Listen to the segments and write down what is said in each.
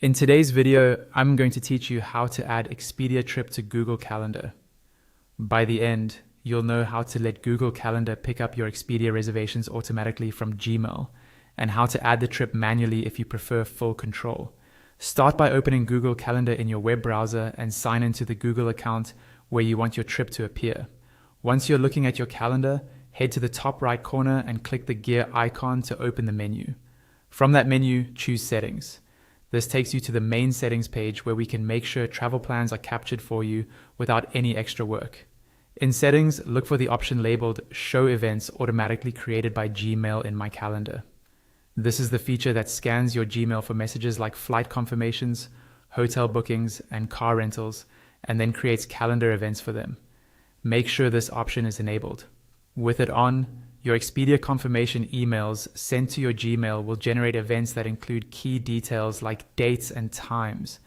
In today's video, I'm going to teach you how to add Expedia trip to Google Calendar. By the end, you'll know how to let Google Calendar pick up your Expedia reservations automatically from Gmail, and how to add the trip manually if you prefer full control. Start by opening Google Calendar in your web browser and sign into the Google account where you want your trip to appear. Once you're looking at your calendar, head to the top right corner and click the gear icon to open the menu. From that menu, choose Settings. This takes you to the main settings page where we can make sure travel plans are captured for you without any extra work. In settings, look for the option labeled Show Events automatically created by Gmail in my calendar. This is the feature that scans your Gmail for messages like flight confirmations, hotel bookings, and car rentals, and then creates calendar events for them. Make sure this option is enabled. With it on, your Expedia confirmation emails sent to your Gmail will generate events that include key details like dates and times.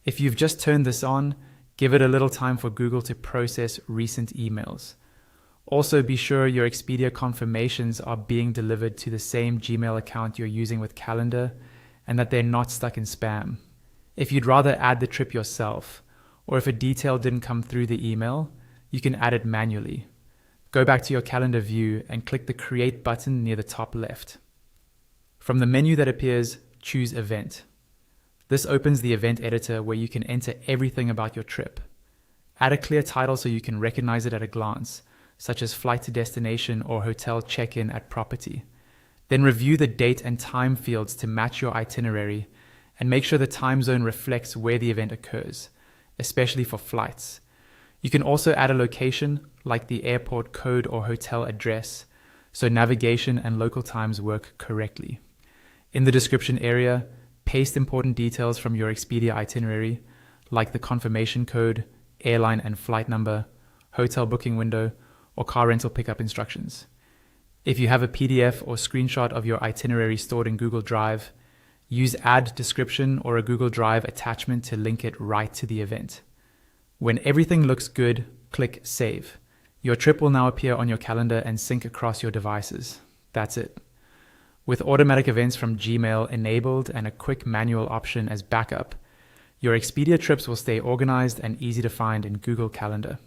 If you've just turned this on, give it a little time for Google to process recent emails. Also, be sure your Expedia confirmations are being delivered to the same Gmail account you're using with Calendar and that they're not stuck in spam. If you'd rather add the trip yourself, or if a detail didn't come through the email, you can add it manually. Go back to your calendar view and click the Create button near the top left. From the menu that appears, choose Event. This opens the event editor where you can enter everything about your trip. Add a clear title so you can recognize it at a glance, such as flight to destination or hotel check-in at property. Then review the date and time fields to match your itinerary and make sure the time zone reflects where the event occurs, especially for flights. You can also add a location, like the airport code or hotel address, so navigation and local times work correctly. In the description area, paste important details from your Expedia itinerary, like the confirmation code, airline and flight number, hotel booking window, or car rental pickup instructions. If you have a PDF or screenshot of your itinerary stored in Google Drive, use Add Description or a Google Drive attachment to link it right to the event. When everything looks good, click Save. Your trip will now appear on your calendar and sync across your devices. That's it. With automatic events from Gmail enabled and a quick manual option as backup, your Expedia trips will stay organized and easy to find in Google Calendar.